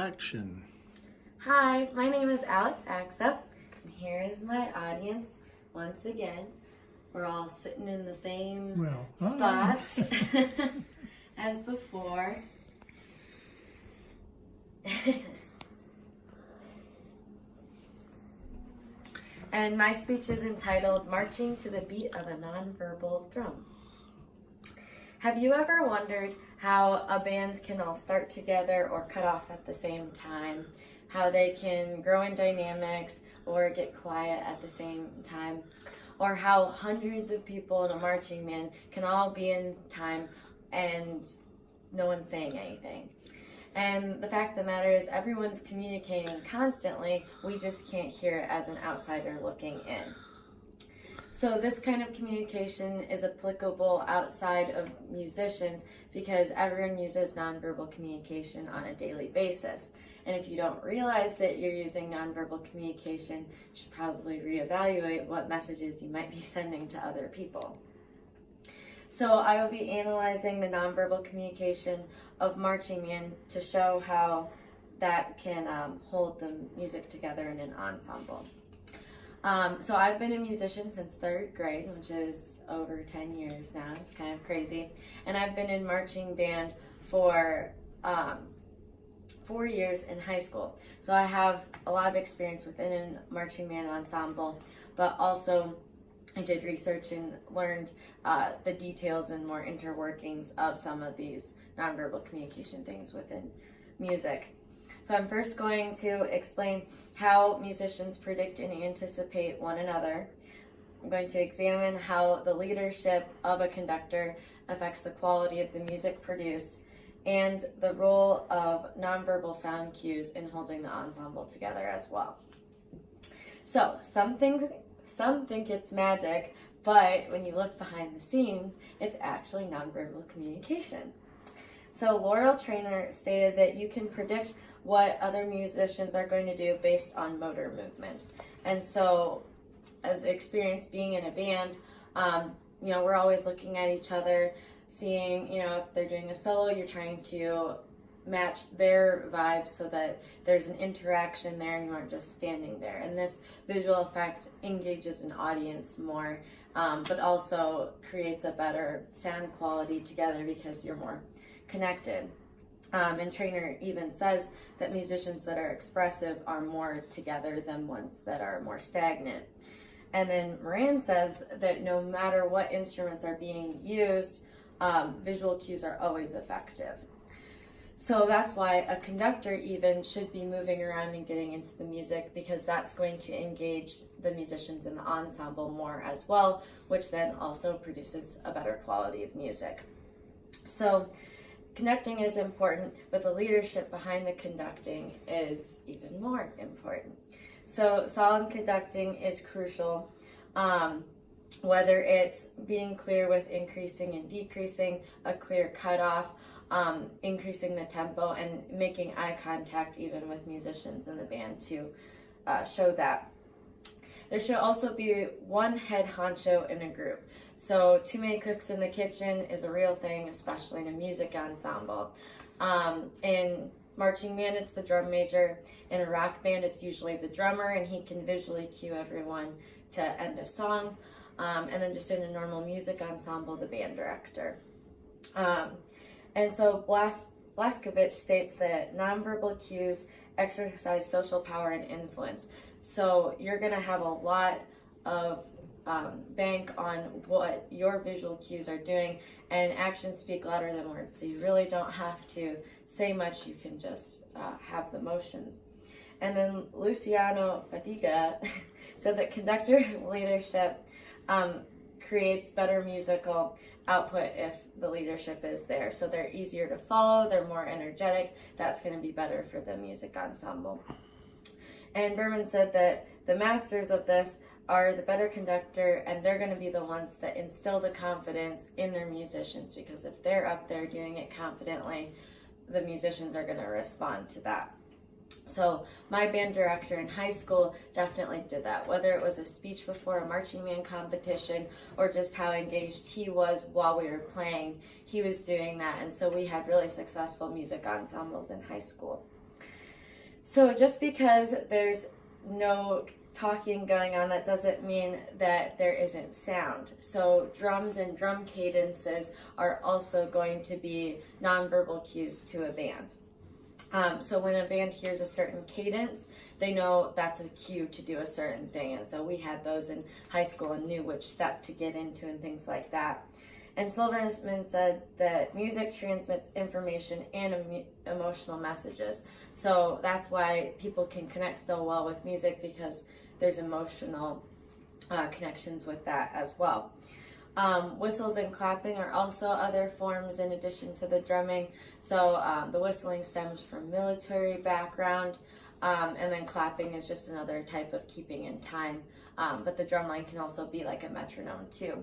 action. Hi, my name is Alex Axup, and here is my audience once again. We're all sitting in the same spots as before. And my speech is entitled Marching to the Beat of a Nonverbal Drum. Have you ever wondered how a band can all start together or cut off at the same time? How they can grow in dynamics or get quiet at the same time? Or how hundreds of people in a marching band can all be in time and no one's saying anything? And the fact of the matter is everyone's communicating constantly, we just can't hear it as an outsider looking in. So this kind of communication is applicable outside of musicians because everyone uses nonverbal communication on a daily basis. And if you don't realize that you're using nonverbal communication, you should probably reevaluate what messages you might be sending to other people. So I will be analyzing the nonverbal communication of marching band to show how that can hold the music together in an ensemble. So I've been a musician since 3rd grade, which is over 10 years now. It's kind of crazy. And I've been in marching band for 4 years in high school. So I have a lot of experience within a marching band ensemble, but also I did research and learned the details and more interworkings of some of these nonverbal communication things within music. So I'm first going to explain how musicians predict and anticipate one another. I'm going to examine how the leadership of a conductor affects the quality of the music produced and the role of nonverbal sound cues in holding the ensemble together as well. So some think it's magic, but when you look behind the scenes, it's actually nonverbal communication. So Laurel Trainer stated that you can predict what other musicians are going to do based on motor movements. And so as experience being in a band, we're always looking at each other, seeing, if they're doing a solo, you're trying to match their vibes so that there's an interaction there and you aren't just standing there. And this visual effect engages an audience more, but also creates a better sound quality together because you're more connected. And Trainer even says that musicians that are expressive are more together than ones that are more stagnant. And then Moran says that no matter what instruments are being used, visual cues are always effective. So that's why a conductor even should be moving around and getting into the music, because that's going to engage the musicians in the ensemble more as well, which then also produces a better quality of music. So conducting is important, but the leadership behind the conducting is even more important. So solid conducting is crucial, whether it's being clear with increasing and decreasing, a clear cutoff, increasing the tempo, and making eye contact even with musicians in the band to show that. There should also be one head honcho in a group. So too many cooks in the kitchen is a real thing, especially in a music ensemble. In marching band, it's the drum major. In a rock band, it's usually the drummer, and he can visually cue everyone to end a song. And then just in a normal music ensemble, the band director. And so Blaskovich states that nonverbal cues exercise social power and influence. So you're going to have a lot of bank on what your visual cues are doing, and actions speak louder than words. So you really don't have to say much, you can just have the motions. And then Luciano Fadiga said that conductor leadership creates better musical output if the leadership is there. So they're easier to follow, they're more energetic, that's going to be better for the music ensemble. And Berman said that the masters of this are the better conductor, and they're going to be the ones that instill the confidence in their musicians, because if they're up there doing it confidently, the musicians are going to respond to that. So my band director in high school definitely did that, whether it was a speech before a marching band competition or just how engaged he was while we were playing, he was doing that. And so we had really successful music ensembles in high school. So just because there's no talking going on, that doesn't mean that there isn't sound. So drums and drum cadences are also going to be nonverbal cues to a band. So when a band hears a certain cadence, they know that's a cue to do a certain thing. And so we had those in high school and knew which step to get into and things like that. And Silverman said that music transmits information and emotional messages. So that's why people can connect so well with music, because there's emotional connections with that as well. Whistles and clapping are also other forms in addition to the drumming. So the whistling stems from military background, and then clapping is just another type of keeping in time. But the drumline can also be like a metronome too.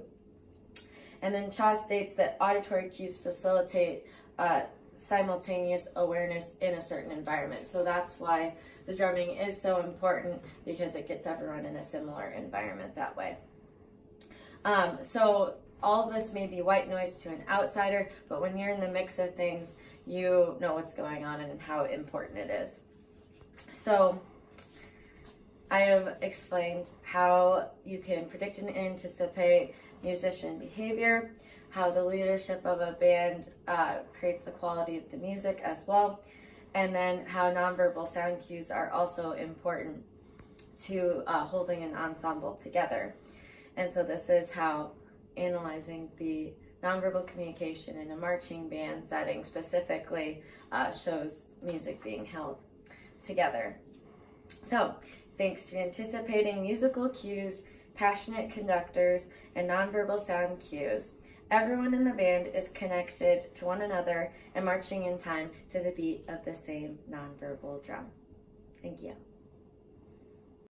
And then Cha states that auditory cues facilitate simultaneous awareness in a certain environment. So that's why the drumming is so important, because it gets everyone in a similar environment that way. So all of this may be white noise to an outsider, but when you're in the mix of things, you know what's going on and how important it is. So I have explained how you can predict and anticipate musician behavior, how the leadership of a band creates the quality of the music as well, and then how nonverbal sound cues are also important to holding an ensemble together. And so this is how analyzing the nonverbal communication in a marching band setting specifically shows music being held together. So thanks to anticipating musical cues, passionate conductors, and nonverbal sound cues, everyone in the band is connected to one another and marching in time to the beat of the same nonverbal drum. Thank you.